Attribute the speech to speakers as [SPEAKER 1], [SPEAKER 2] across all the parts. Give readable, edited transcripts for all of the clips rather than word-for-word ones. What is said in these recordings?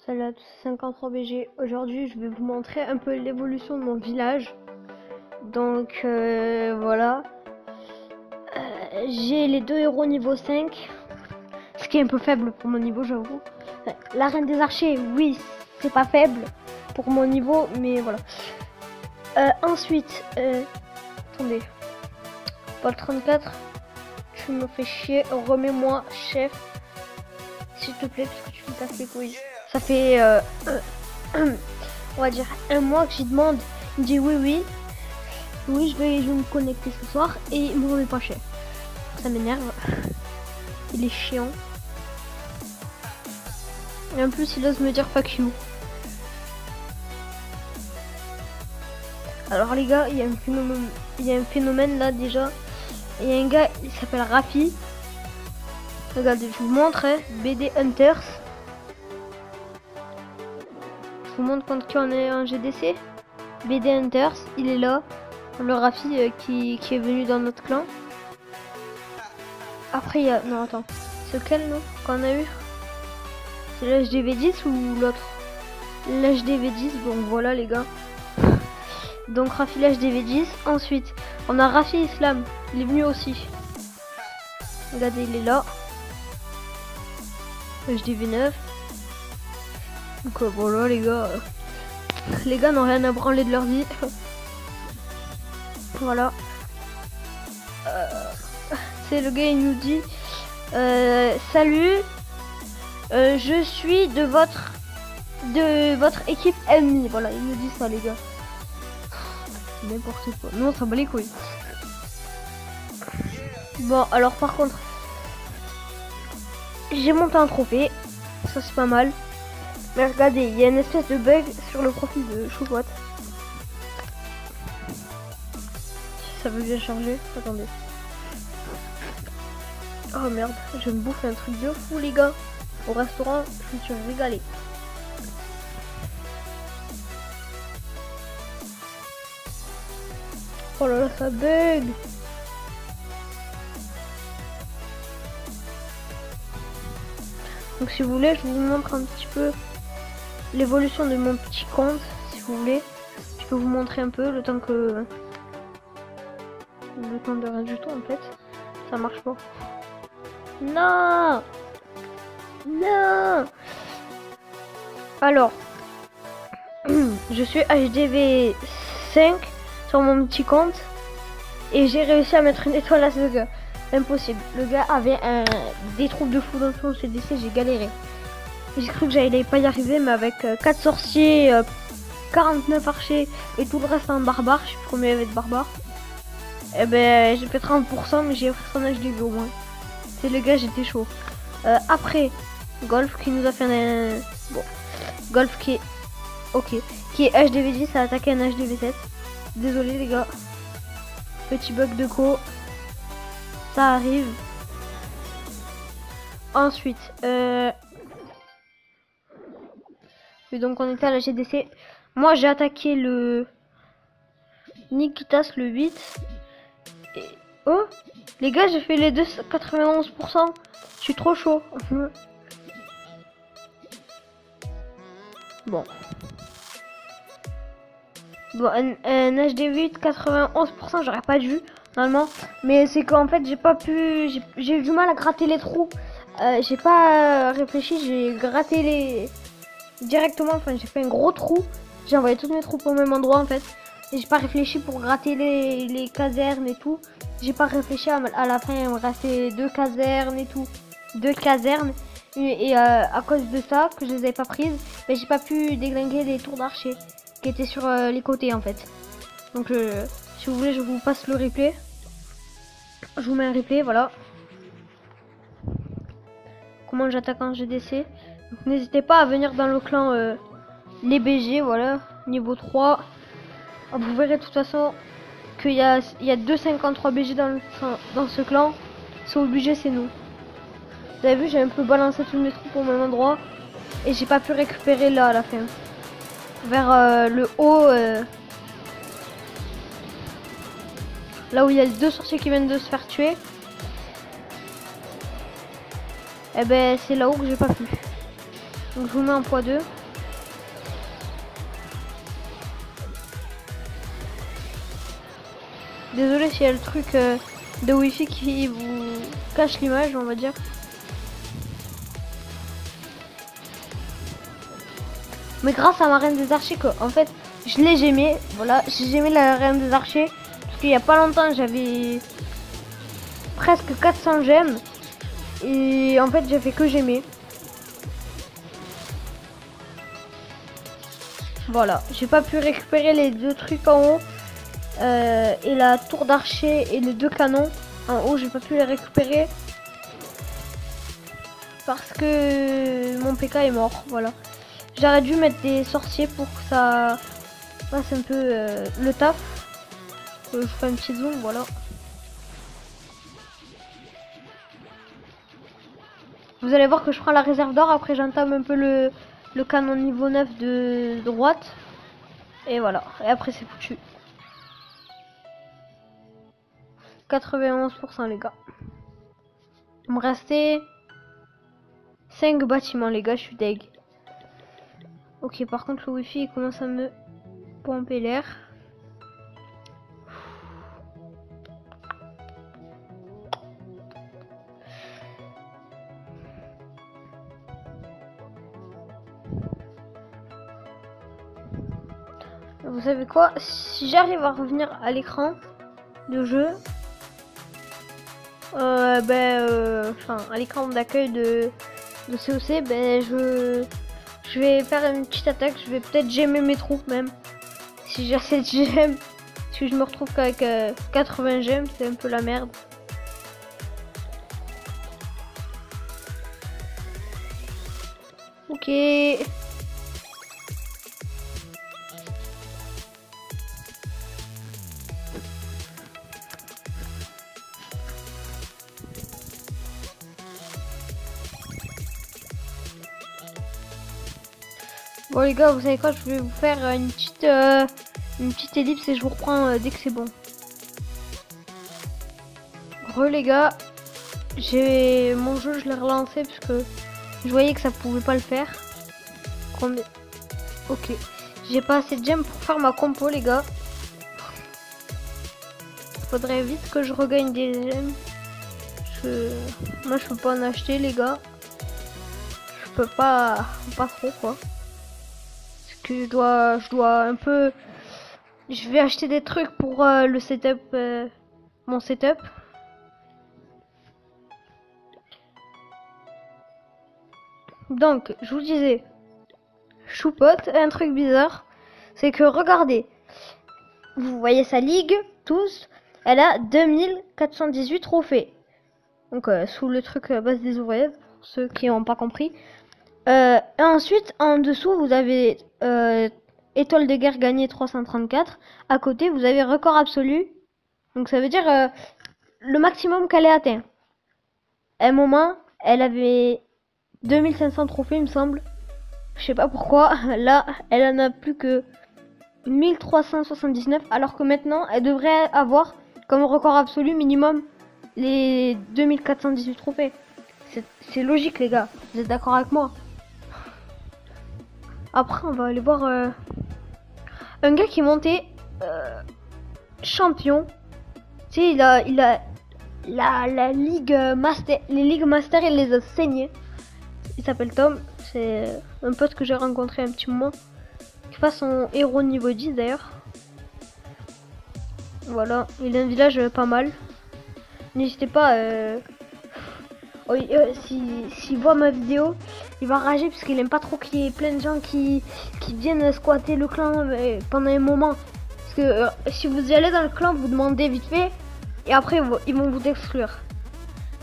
[SPEAKER 1] Salut à tous, 53 BG. Aujourd'hui, je vais vous montrer un peu l'évolution de mon village. Donc, voilà. J'ai les deux héros niveau 5. Ce qui est un peu faible pour mon niveau, j'avoue. La reine des archers, oui, c'est pas faible pour mon niveau, mais voilà. Ensuite, attendez. Paul 34, tu me fais chier. Remets-moi chef, s'il te plaît, parce que tu me casses les couilles. Ça fait, on va dire, un mois que j'y demande. Il me dit oui, oui. Oui, je vais me connecter ce soir et il me remet pas cher. Ça m'énerve. Il est chiant. Et en plus, il ose me dire fuck you. Alors les gars, il y a un phénomène là déjà. Il y a un gars, il s'appelle Rafi. Regardez, je vous montre, hein, BD Hunters. Je vous montre contre qui on est en GDC. BD Hunters, il est là. Le Rafi qui est venu dans notre clan. Après, il y a... Non, attends. C'est lequel, non, qu'on a eu? C'est l'HDV10 ou l'autre? L'HDV10, donc voilà les gars. Donc Rafi l'HDV10. Ensuite, on a Rafi Islam. Il est venu aussi. Regardez, il est là. HDV9. Donc voilà les gars. Les gars n'ont rien à branler de leur vie. Voilà. C'est le gars, il nous dit salut, je suis de votre équipe ennemie. Voilà, il nous dit ça les gars. N'importe quoi. Non, ça bat les couilles. Bon, alors par contre, j'ai monté un trophée. Ça c'est pas mal. Mais regardez, il y a une espèce de bug sur le profil de Choupote. Ça veut bien charger. Attendez. Oh merde, je me bouffe un truc de fou les gars. Au restaurant, je me suis régalé. Oh là là, ça bug. Donc si vous voulez, je vous montre un petit peu l'évolution de mon petit compte. Si vous voulez, je peux vous montrer un peu le temps de rien du tout en fait. Ça marche pas. Non, non. Alors, je suis HDV 5 sur mon petit compte et j'ai réussi à mettre une étoile à ce gars. Impossible. Le gars avait des troupes de fou dans son CDC, j'ai galéré. J'ai cru que j'allais pas y arriver, mais avec 4 sorciers, 49 archers et tout le reste en barbare, je sais plus combien il y avait de barbares. Et ben j'ai fait 30%, mais j'ai pris son HDV au moins. C'est le gars, j'étais chaud. Après, Golf qui nous a fait un... Bon, Golf qui est... Ok. Qui est HDV10, a attaqué un HDV7. Désolé les gars. Petit bug de co. Ça arrive. Ensuite, et donc on était à la GDC. Moi j'ai attaqué le Nikitas le 8. Et... Oh les gars, j'ai fait les 291%. Je suis trop chaud. Bon. Bon, un HD8 91%, j'aurais pas dû normalement, mais c'est qu'en fait j'ai pas pu, j'ai eu du mal à gratter les trous. J'ai pas réfléchi, j'ai gratté les directement, enfin j'ai fait un gros trou, j'ai envoyé toutes mes troupes au même endroit en fait, et j'ai pas réfléchi pour gratter les casernes et tout. J'ai pas réfléchi, à la fin il me restait 2 casernes et tout, 2 casernes, et à cause de ça que je les avais pas prises, mais j'ai pas pu déglinguer les tours d'archer qui étaient sur les côtés en fait. Donc si vous voulez, je vous passe le replay. Je vous mets un replay, voilà. Comment j'attaque en GDC. Donc n'hésitez pas à venir dans le clan les BG, voilà, niveau 3. Vous verrez de toute façon qu'il y a 2,53 BG dans ce clan. C'est obligé, c'est nous. Vous avez vu, j'ai un peu balancé tous mes troupes au même endroit. Et j'ai pas pu récupérer là à la fin. Vers le haut. Là où il y a les 2 sorciers qui viennent de se faire tuer. Et ben c'est là-haut que j'ai pas pu. Donc je vous mets en x2. Désolé s'il y a le truc de Wi-Fi qui vous cache l'image, on va dire. Mais grâce à ma reine des archers, en fait, je l'ai gémé. Voilà, j'ai gémé la reine des archers. Parce qu'il y a pas longtemps, j'avais presque 400 gemmes. Et en fait, j'ai fait que gémer. Voilà, j'ai pas pu récupérer les deux trucs en haut. Et la tour d'archer et les deux canons. En haut, j'ai pas pu les récupérer. Parce que mon PK est mort, voilà. J'aurais dû mettre des sorciers pour que ça fasse un peu le taf. Je fais une petite zoom, voilà. Vous allez voir que je prends la réserve d'or, après j'entame un peu le canon niveau 9 de droite. Et voilà, et après c'est foutu. 91% les gars. Il me restait 5 bâtiments les gars, je suis deg. Ok, par contre le wifi il commence à me pomper l'air. Vous savez quoi? Si j'arrive à revenir à l'écran de jeu, enfin à l'écran d'accueil de COC, ben je vais faire une petite attaque. Je vais peut-être gemmer mes troupes même, si j'ai assez de gemmes, parce que je me retrouve qu'avec 80 gemmes, c'est un peu la merde. Ok. Bon les gars, vous savez quoi, je vais vous faire une petite ellipse et je vous reprends dès que c'est bon. Les gars, j'ai mon jeu, je l'ai relancé parce que je voyais que ça pouvait pas le faire. Ok, j'ai pas assez de gemmes pour faire ma compo les gars. Faudrait vite que je regagne des gemmes. Moi je peux pas en acheter les gars. Je peux pas trop quoi. Que je dois un peu, je vais acheter des trucs pour le setup, mon setup. Donc je vous disais, choupote, un truc bizarre, c'est que regardez, vous voyez sa ligue tous, elle a 2418 trophées. Donc sous le truc base des ouvriers, pour ceux qui n'ont pas compris. Et ensuite, en dessous, vous avez étoile de guerre gagnée 334. À côté, vous avez record absolu. Donc ça veut dire le maximum qu'elle ait atteint. À un moment, elle avait 2500 trophées, il me semble. Je sais pas pourquoi. Là, elle en a plus que 1379. Alors que maintenant, elle devrait avoir comme record absolu minimum les 2418 trophées. C'est logique, les gars. Vous êtes d'accord avec moi? Après, on va aller voir un gars qui est monté champion. Tu sais, il a la ligue master, les ligues master, il les a saignées. Il s'appelle Tom. C'est un pote que j'ai rencontré un petit moment. Qui fait son héros niveau 10 d'ailleurs. Voilà, il a un village pas mal. N'hésitez pas. S'il voit ma vidéo, il va rager parce qu'il aime pas trop qu'il y ait plein de gens qui viennent squatter le clan pendant un moment. Parce que si vous y allez dans le clan, vous demandez vite fait et après ils vont vous exclure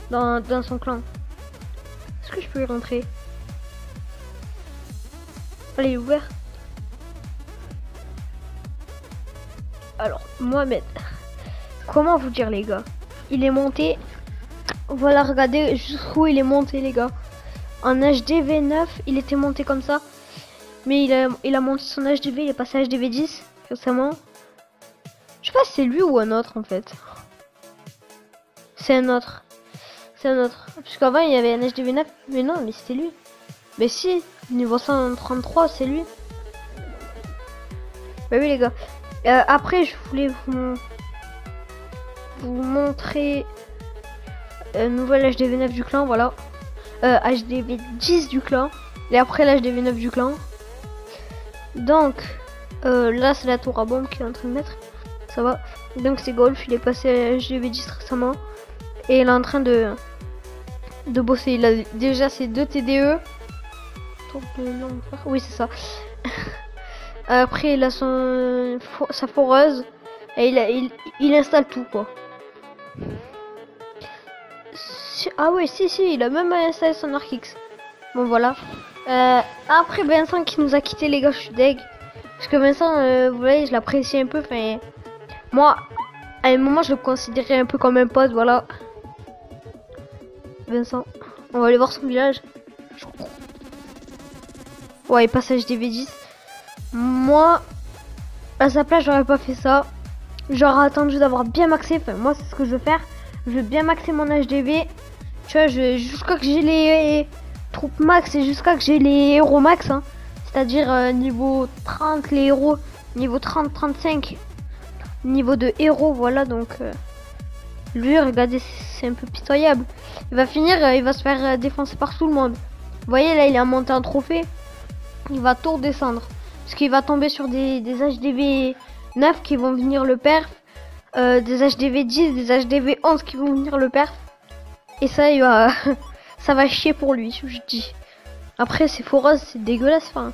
[SPEAKER 1] dans son clan. Est-ce que je peux y rentrer? Allez, il est ouvert. Alors, Mohamed, comment vous dire les gars? Il est monté. Voilà, regardez jusqu'où il est monté les gars. En HDV 9, il était monté comme ça. Mais il a monté son HDV, il est passé à HDV 10 récemment. Je sais pas si c'est lui ou un autre en fait. C'est un autre. C'est un autre. Parce qu'avant il y avait un HDV 9. Mais non, mais c'était lui. Mais si, Niveau 133, c'est lui. Bah oui les gars. Après je voulais vous montrer nouvel HDV 9 du clan, voilà. HDV 10 du clan. Et après l'HDV 9 du clan. Donc là c'est la tour à bombe qu'il est en train de mettre. Ça va. Donc c'est Golf, il est passé à HDV 10 récemment. Et il est en train de bosser. Il a déjà ses 2 TDE. Oui c'est ça. Après il a sa foreuse. Et il installe tout quoi. Ah ouais si il a même installé son Arc X. Bon voilà. Après Vincent qui nous a quitté les gars, je suis deg. Parce que Vincent, vous voyez, je l'apprécie un peu. Enfin, moi, à un moment, je le considérais un peu comme un pote, voilà. Vincent, on va aller voir son village. Ouais, passage des V10. Moi, à sa place, j'aurais pas fait ça. J'aurais attendu d'avoir bien maxé. Enfin, moi, c'est ce que je veux faire. Je veux bien maxer mon HDV. Tu vois, jusqu'à que j'ai les troupes max et jusqu'à que j'ai les héros max. Hein. C'est-à-dire niveau 30 les héros, niveau 30-35 niveau de héros, voilà. Donc lui, regardez, c'est un peu pitoyable. Il va finir, il va se faire défoncer par tout le monde. Vous voyez là, il a monté un trophée. Il va tout redescendre. Parce qu'il va tomber sur des HDV 9 qui vont venir le perf. Des HDV 10, des HDV 11 qui vont venir le perf. Et ça, il va... ça va chier pour lui, je dis. Après, c'est foreuse, c'est dégueulasse. Enfin,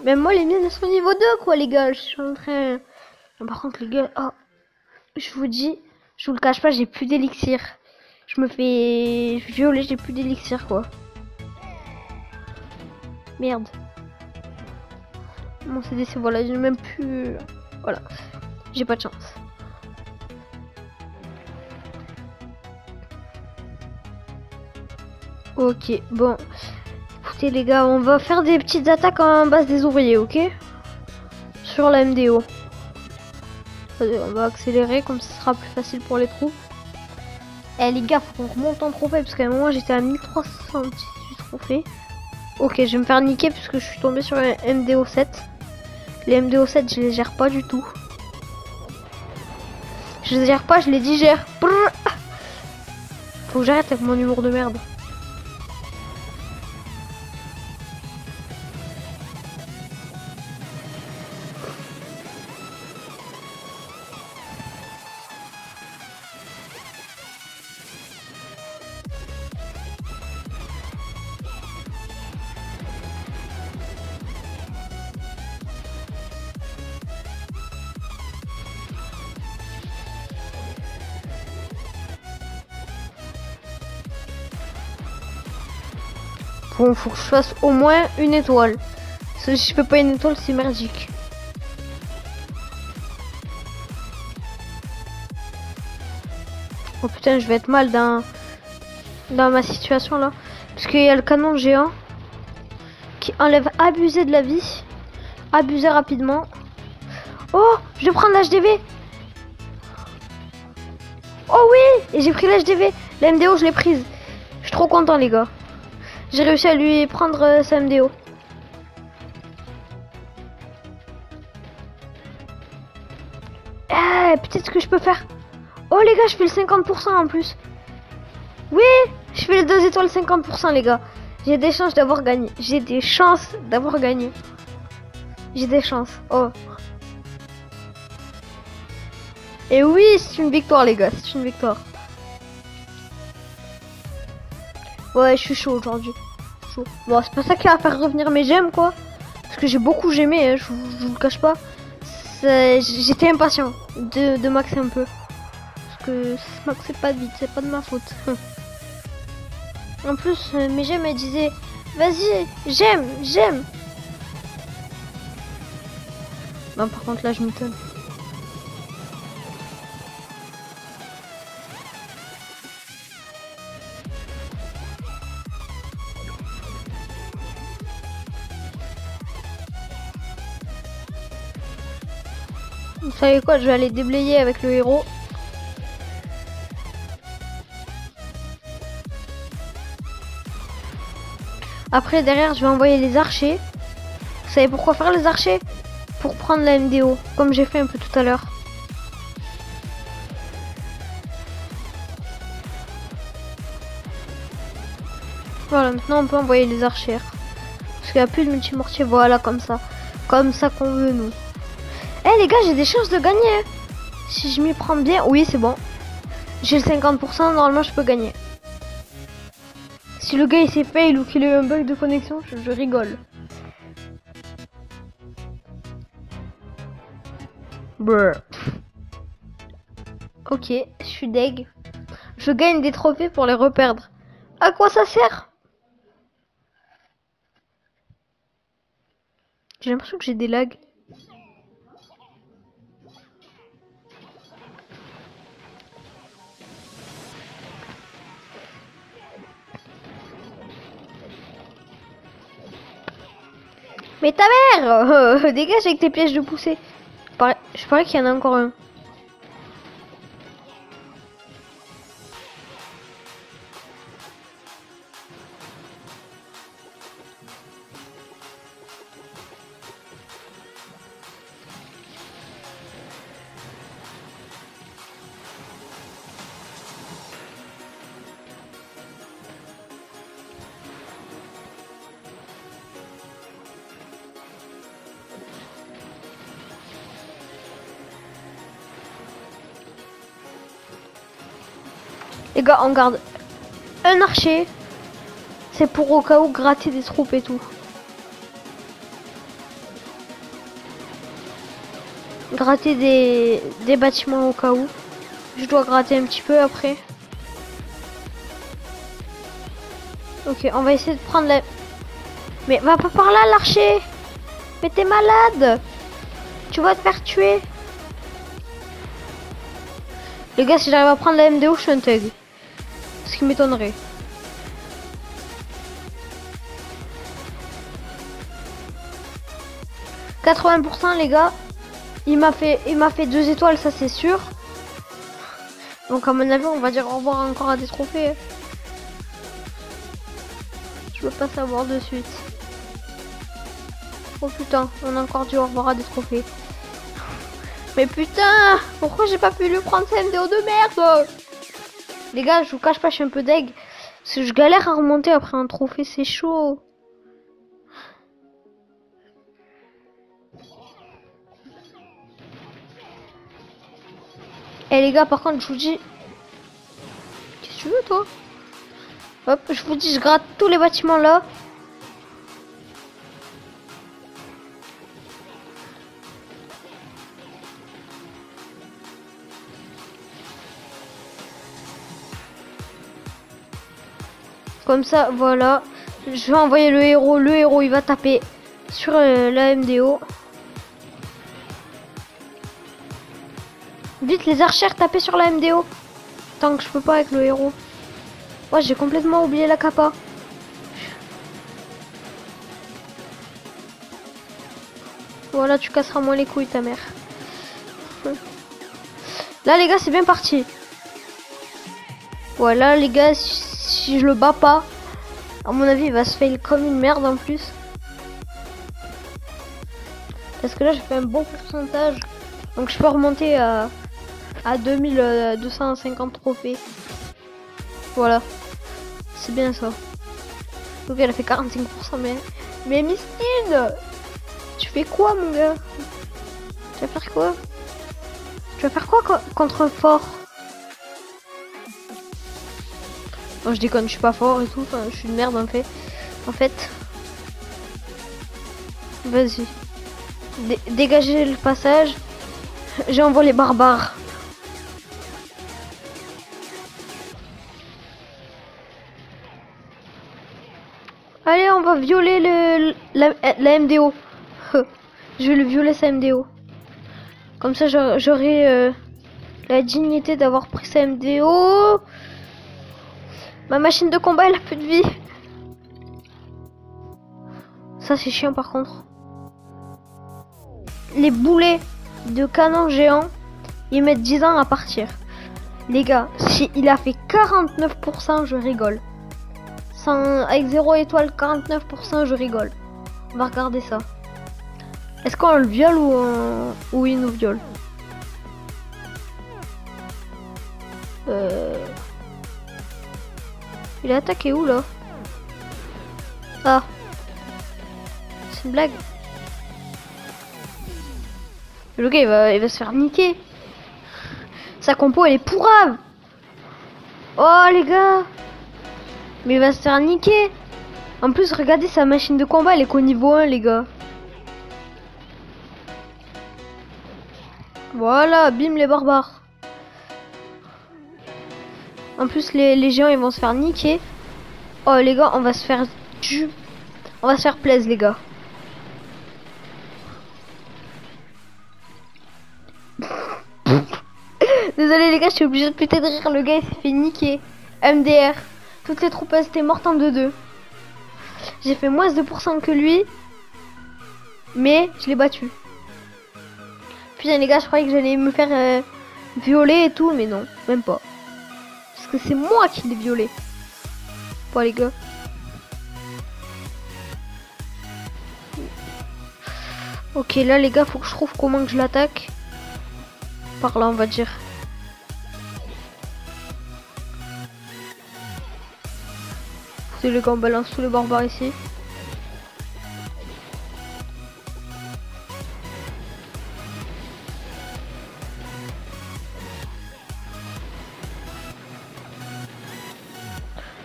[SPEAKER 1] même moi, les miennes, elles sont niveau 2, quoi, les gars. Je suis en train... Par contre, les gars, oh, je vous dis, je vous le cache pas, j'ai plus d'élixir. Je me fais violer, j'ai plus d'élixir, quoi. Merde. Mon CDC, voilà, j'ai même plus... Voilà, j'ai pas de chance. Ok, bon. Écoutez les gars, on va faire des petites attaques en base des ouvriers, ok? Sur la MDO. On va accélérer, comme ce sera plus facile pour les troupes. Eh les gars, faut qu'on remonte en trophée, parce qu'à un moment j'étais à 1318 trophées. Ok, je vais me faire niquer, parce que je suis tombé sur un MDO 7. Les MDO 7, je les gère pas du tout. Je les gère pas, je les digère. Brrr. Faut que j'arrête avec mon humour de merde. Bon, faut que je fasse au moins une étoile. Parce que si je fais pas une étoile, c'est merdique. Oh putain, je vais être mal dans ma situation là. Parce qu'il y a le canon géant qui enlève abusé de la vie. Abusé rapidement. Oh, je vais prendre l'HDV. Oh oui, et j'ai pris l'HDV. La MDO, je l'ai prise. Je suis trop content les gars. J'ai réussi à lui prendre sa MDO. Eh, peut-être que je peux faire... Oh les gars, je fais le 50% en plus. Oui, je fais les 2 étoiles 50% les gars. J'ai des chances d'avoir gagné. J'ai des chances d'avoir gagné. J'ai des chances. Oh. Et oui, c'est une victoire les gars, c'est une victoire. Ouais, je suis chaud aujourd'hui. Chaud. Bon, c'est pas ça qui va faire revenir mes gemmes, quoi. Parce que j'ai beaucoup gemé, hein, je vous le cache pas. J'étais impatient de maxer un peu. Parce que maxer pas vite, c'est pas de ma faute. En plus, mes gemmes, elles disaient vas-y, j'aime. Non, par contre, là, je m'étonne. Vous savez quoi, je vais aller déblayer avec le héros. Après, derrière, je vais envoyer les archers. Vous savez pourquoi faire les archers? Pour prendre la MDO, comme j'ai fait un peu tout à l'heure. Voilà, maintenant on peut envoyer les archers. Parce qu'il n'y a plus de multimortier, voilà, comme ça. Comme ça qu'on veut, nous. Eh les gars, j'ai des chances de gagner. Si je m'y prends bien, oui, c'est bon. J'ai le 50%, normalement je peux gagner. Si le gars il s'est fail ou qu'il a eu un bug de connexion, je rigole. Brr. Ok, je suis deg. Je gagne des trophées pour les reperdre. À quoi ça sert? J'ai l'impression que j'ai des lags. Mais ta mère dégage avec tes pièges de poussée. Je parie qu'il y en a encore un. Les gars, on garde un archer. C'est pour au cas où gratter des troupes et tout. Gratter des bâtiments au cas où. Je dois gratter un petit peu après. Ok, on va essayer de prendre la... Mais va pas par là l'archer. Mais t'es malade. Tu vas te faire tuer. Les gars, si j'arrive à prendre la MDO, je suis un thug. Ce qui m'étonnerait. « 80% les gars. Il m'a fait 2 étoiles, ça c'est sûr. Donc à mon avis, on va dire au revoir encore à des trophées. Je veux pas savoir de suite. Oh putain, on a encore dit au revoir à des trophées. Mais putain, pourquoi j'ai pas pu lui prendre cette MDO de merde? Les gars, je vous cache pas, je suis un peu deg. Parce que je galère à remonter après un trophée, c'est chaud. Et les gars, par contre, je vous dis... Qu'est-ce que tu veux, toi? Hop, je vous dis, je gratte tous les bâtiments là. Comme ça, voilà. Je vais envoyer le héros. Le héros, il va taper sur la MDO. Vite, les archères, tapez sur la MDO. Tant que je peux pas avec le héros. Ouais, j'ai complètement oublié la capa. Voilà, tu casseras moins les couilles, ta mère. Là, les gars, c'est bien parti. Voilà, les gars, si je le bats pas, à mon avis, il va se fail comme une merde en plus. Parce que là, j'ai fait un bon pourcentage. Donc, je peux remonter à 2250 trophées. Voilà. C'est bien ça. Donc, elle a fait 45%. Mais Mistine, tu fais quoi, mon gars? Tu vas faire quoi? Tu vas faire quoi contre fort? Non, je déconne, je suis pas fort et tout. Enfin, je suis une merde en fait. Vas-y. Dégagez le passage. J'envoie les barbares. Allez, on va violer la MDO. Je vais le violer sa MDO. Comme ça, j'aurai la dignité d'avoir pris sa MDO. Ma machine de combat, elle a plus de vie. Ça, c'est chiant par contre. Les boulets de canon géant, ils mettent 10 ans à partir. Les gars, si il a fait 49%, je rigole. avec 0 étoile, 49%, je rigole. On va regarder ça. Est-ce qu'on le viole ou il nous viole? Il est attaqué où là? Ah. C'est une blague. Le gars il va se faire niquer. Sa compo elle est pourrave. Oh les gars. Mais il va se faire niquer. En plus regardez sa machine de combat, elle est qu'au niveau 1 les gars. Voilà, bim les barbares. En plus les géants ils vont se faire niquer. Oh les gars, on va se faire plaisir les gars. Désolé les gars, je suis obligé de putain de rire, le gars il s'est fait niquer. MDR. Toutes les troupes étaient mortes en 2-2. J'ai fait moins 2% que lui. Mais je l'ai battu. Putain les gars, je croyais que j'allais me faire violer et tout, mais non, même pas. Parce que c'est moi qui l'ai violé. Bon les gars. Ok là les gars, faut que je trouve comment que je l'attaque. Par là on va dire. C'est les gars, on balance tous les barbares ici.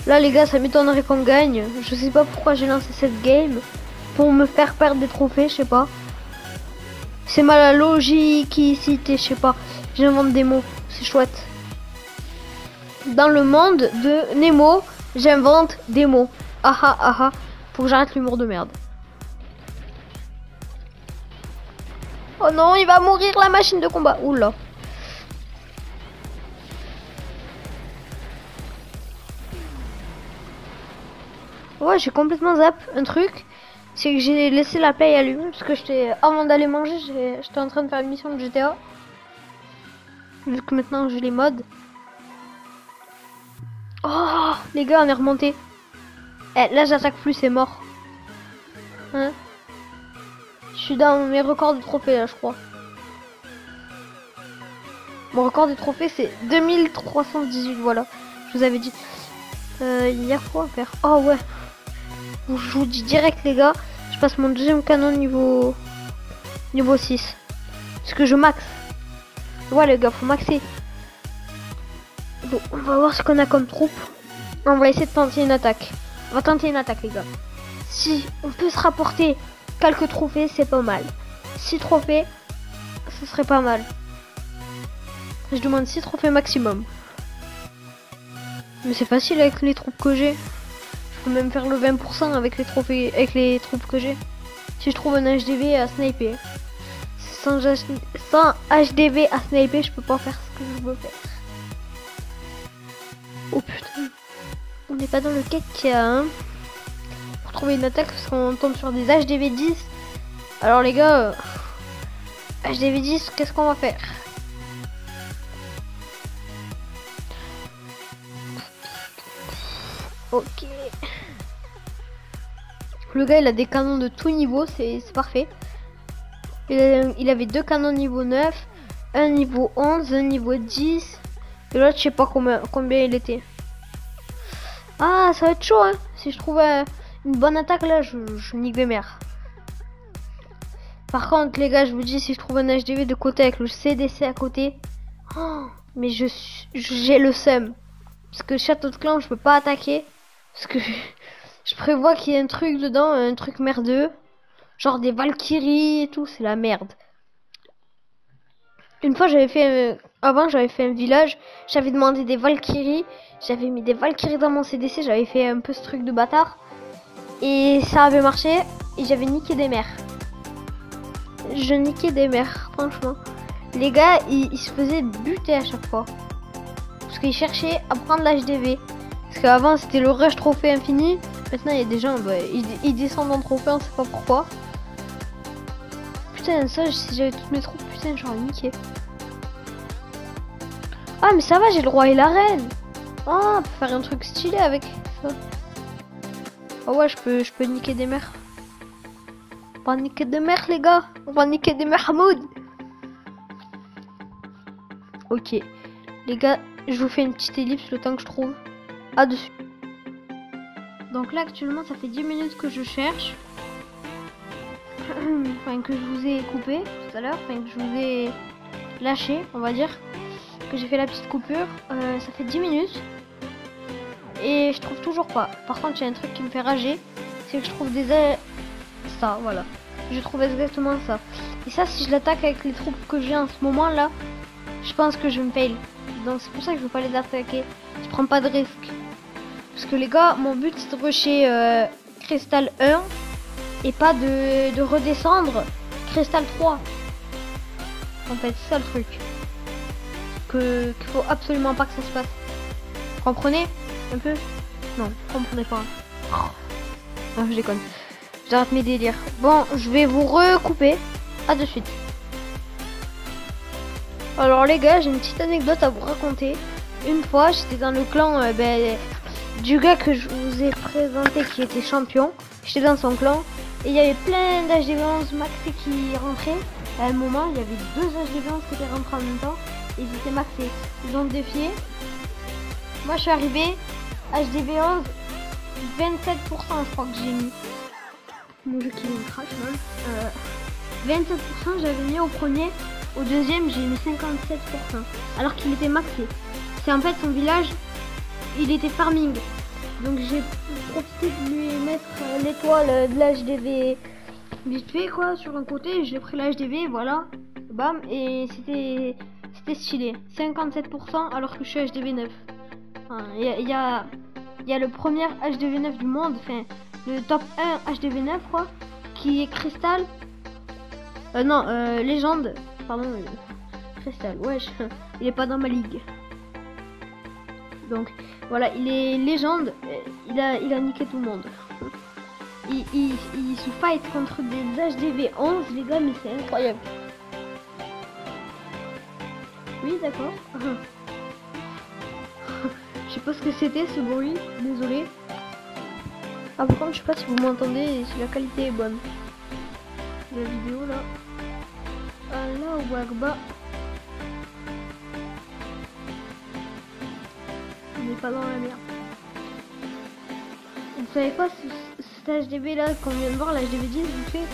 [SPEAKER 1] Là les gars, ça m'étonnerait qu'on gagne. Je sais pas pourquoi j'ai lancé cette game. Pour me faire perdre des trophées, je sais pas. C'est mal la logicité, je sais pas. J'invente des mots, c'est chouette. Dans le monde de Nemo, j'invente des mots. Ah ah. Faut que j'arrête l'humour de merde. Oh non, il va mourir la machine de combat. Oula. Ouais, j'ai complètement zap un truc. C'est que j'ai laissé la play allumée parce que avant d'aller manger, j'étais en train de faire une mission de GTA. Vu que maintenant j'ai les mods. Oh, les gars, on est remonté. Eh, là, j'attaque plus, c'est mort. Hein? Je suis dans mes records de trophées, là, je crois. Mon record de trophées, c'est 2318, voilà. Je vous avais dit. Il y a quoi à faire? Oh, ouais. Je vous dis direct, les gars. Je passe mon deuxième canon niveau 6. Parce que je max. Ouais, les gars, faut maxer. Bon, on va voir ce qu'on a comme troupe. On va essayer de tenter une attaque. On va tenter une attaque, les gars. Si on peut se rapporter quelques trophées, c'est pas mal. 6 trophées, ce serait pas mal. Je demande 6 trophées maximum. Mais c'est facile avec les troupes que j'ai. Je peux même faire le 20% avec les trophées, avec les troupes que j'ai. Si je trouve un HDV à sniper. Sans HDV à sniper, je peux pas faire ce que je veux faire. Oh putain. On n'est pas dans le cake hein. Pour trouver une attaque, parce qu'on tombe sur des HDV 10. Alors les gars, HDV 10, qu'est-ce qu'on va faire? Ok. Le gars il a des canons de tout niveau, c'est parfait. Il avait 2 canons niveau 9, un niveau 11, un niveau 10. Et l'autre je sais pas combien il était. Ah ça va être chaud hein. Si je trouve une bonne attaque là, je nique des mères. Par contre les gars, je vous dis, si je trouve un HDV de côté avec le CDC à côté, oh, mais j'ai le seum. Parce que château de clan je peux pas attaquer. Parce que je prévois qu'il y ait un truc dedans, un truc merdeux. Genre des Valkyries et tout, c'est la merde. Une fois j'avais fait avant j'avais fait un village, j'avais demandé des Valkyries, j'avais mis des Valkyries dans mon CDC, j'avais fait un peu ce truc de bâtard et ça avait marché et j'avais niqué des mères. Je niquais des mères, franchement. Les gars, ils se faisaient buter à chaque fois parce qu'ils cherchaient à prendre l'HDV. Parce qu'avant c'était le rush trophée infini, maintenant il y a des gens, bah, ils descendent en trophée, on sait pas pourquoi. Putain, ça, si j'avais toutes mes troupes, putain, j'aurais niqué. Ah, mais ça va, j'ai le roi et la reine. Ah, on peut faire un truc stylé avec ça. Oh ouais, je peux niquer des mères. On va niquer des mères, les gars. On va niquer des mères, Hamoud. Ok. Les gars, je vous fais une petite ellipse le temps que je trouve. Ah, dessus. Donc là, actuellement, ça fait 10 minutes que je cherche. Enfin, que je vous ai coupé tout à l'heure. Enfin, que je vous ai lâché, on va dire. Que j'ai fait la petite coupure. Ça fait 10 minutes. Et je trouve toujours pas. Par contre, il y a un truc qui me fait rager. C'est que je trouve ça, voilà. Je trouve exactement ça. Et ça, si je l'attaque avec les troupes que j'ai en ce moment là, je pense que je me fail. Donc c'est pour ça que je veux pas les attaquer. Je prends pas de risque. Parce que les gars, mon but c'est de rusher Cristal 1 et pas de redescendre Cristal 3. En fait, c'est ça le truc. Qu'il faut absolument pas que ça se passe. Vous comprenez un peu? Non, vous comprenez pas. Oh, je déconne. J'arrête mes délires. Bon, je vais vous recouper. À de suite. Alors les gars, j'ai une petite anecdote à vous raconter. Une fois, j'étais dans le clan du gars que je vous ai présenté qui était champion. J'étais dans son clan. Et il y avait plein d'HDV11 maxés qui rentraient. À un moment, il y avait 2 HDV11 qui étaient rentrés en même temps. Et ils étaient maxés. Ils ont défié. Moi, je suis arrivé. HDV11, 27%, je crois que j'ai mis. Mon jeu qui me crache même. 27% j'avais mis au premier. Au deuxième, j'ai mis 57%. Alors qu'il était maxé. C'est en fait son village, il était farming. Donc j'ai profité de lui mettre l'étoile de l'HDV vite fait quoi sur un côté. J'ai pris l'HDV, voilà. Bam, et c'était stylé. 57% alors que je suis HDV 9. Il y a le premier HDV 9 du monde, enfin le top 1 HDV 9 quoi, qui est Cristal. Non, légende. Pardon, Cristal, wesh, il est pas dans ma ligue. Donc voilà, il est légende, il a niqué tout le monde. Il se fight contre des HDV 11 les gars, mais c'est incroyable. Oui, d'accord. Je sais pas ce que c'était ce bruit, désolé. Ah par contre je sais pas si vous m'entendez et si la qualité est bonne. La vidéo là. Allah Wakba. On n'est pas dans la merde. Vous savez quoi, cet HDV là qu'on vient de voir, l'HDV 10 vite fait,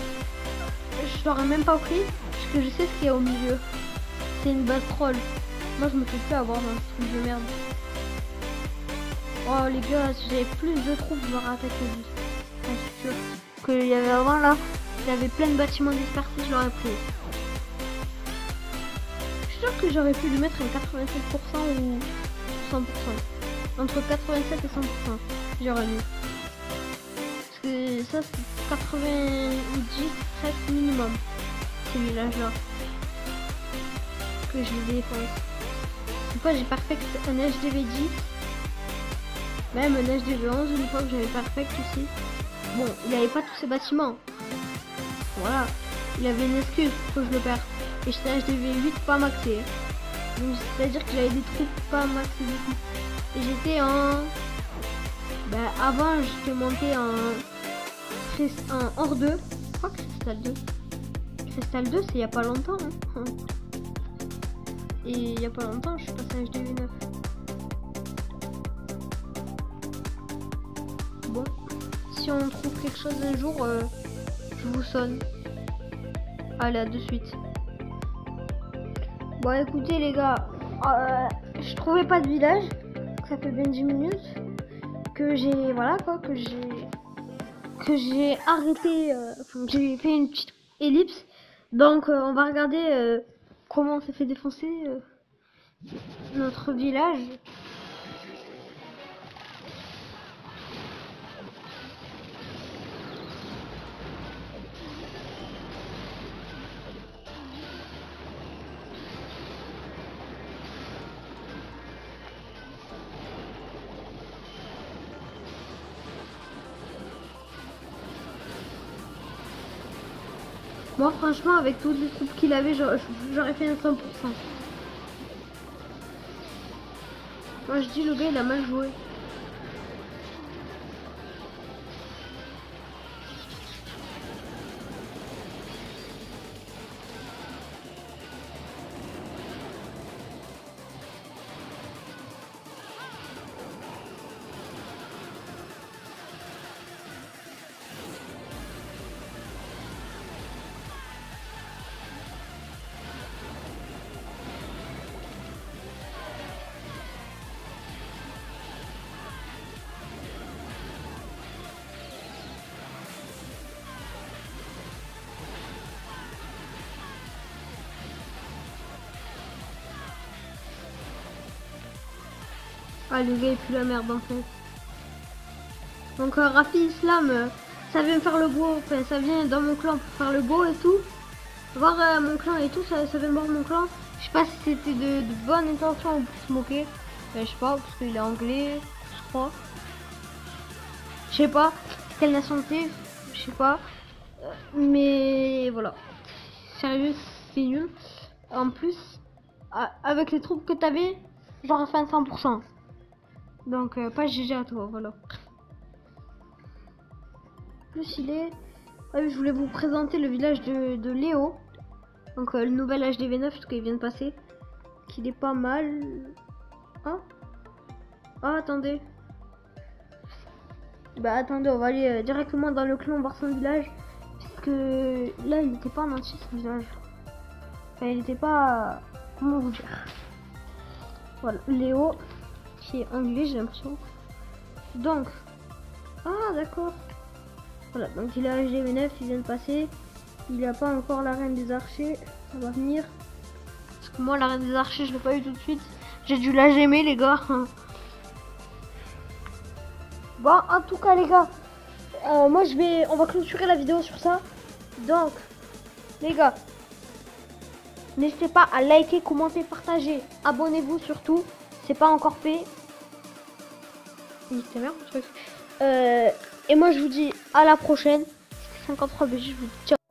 [SPEAKER 1] je l'aurais même pas pris parce que je sais ce qu'il y a au milieu. C'est une base troll. Moi je me fais plus avoir dans ce truc de merde. Oh les gars, si j'avais plus de troupes, je l'aurais attaqué lui. Ah, je suis sûr qu'il y avait avant là, il y avait plein de bâtiments dispersés, je l'aurais pris. Je suis sûr que j'aurais pu lui mettre un 87% ou 100%. Entre 87 et 100%, j'aurais mis. Parce que ça c'est 90 presque minimum, ces villages là. Que je les défonce. Une fois j'ai perfect un HDV 10. Même un HDV 11 une fois que j'avais perfect aussi. Bon, il avait pas tous ces bâtiments. Voilà. Il avait une excuse pour que je le perde. Et j'étais HDV 8 pas maxé. Donc c'est à dire que j'avais des troupes pas maxées du tout. Et j'étais en... Ben avant j'étais monté en Or 2. Je crois que Cristal 2. Cristal 2 c'est il y a pas longtemps. Hein. Et il y a pas longtemps je suis passé à HDV 9. Bon. Si on trouve quelque chose un jour, je vous sonne. Allez, à de suite. Bon, écoutez les gars, je trouvais pas de village. Ça fait bien 10 minutes que j'ai, voilà quoi, que j'ai arrêté, j'ai fait une petite ellipse. Donc, on va regarder comment on s'est fait défoncer notre village. Moi franchement avec toutes les troupes qu'il avait j'aurais fait un 100%. Moi je dis le gars il a mal joué. Ah, le gars, il pue la merde en fait. Donc, Rafi Islam, ça vient me faire le beau. Enfin, ça vient dans mon clan pour faire le beau et tout. Voir mon clan et tout, ça vient de voir mon clan. Je sais pas si c'était de bonnes intentions ou pour se moquer. Je sais pas, parce qu'il est anglais, je crois. Je sais pas quelle nationalité, je sais pas. Mais voilà. Sérieux, c'est nul. En plus, avec les troupes que t'avais, j'aurais fait un 100%. Donc, pas GG à toi, voilà. Plus il est... Ah, je voulais vous présenter le village de Léo. Donc le nouvel HDV9, parce qu'il vient de passer. Qu'il est pas mal. Ah, ah attendez. Bah attendez, on va aller directement dans le clan voir son village. Parce que là, il n'était pas en entier son village. Enfin, il n'était pas... Comment vous dire? Voilà, Léo, qui est anglais, j'ai l'impression. Donc... Ah d'accord. Voilà, donc il a HDV9, il vient de passer. Il n'a pas encore la reine des archers. Ça va venir. Parce que moi, la reine des archers, je l'ai pas eu tout de suite. J'ai dû la gémer, les gars. Bon, en tout cas, les gars, moi, on va clôturer la vidéo sur ça. Donc, les gars, n'hésitez pas à liker, commenter, partager. Abonnez-vous surtout. C'est pas encore fait. C'était merde, le truc. Et moi, je vous dis à la prochaine. C'était 53 BG, je vous dis ciao.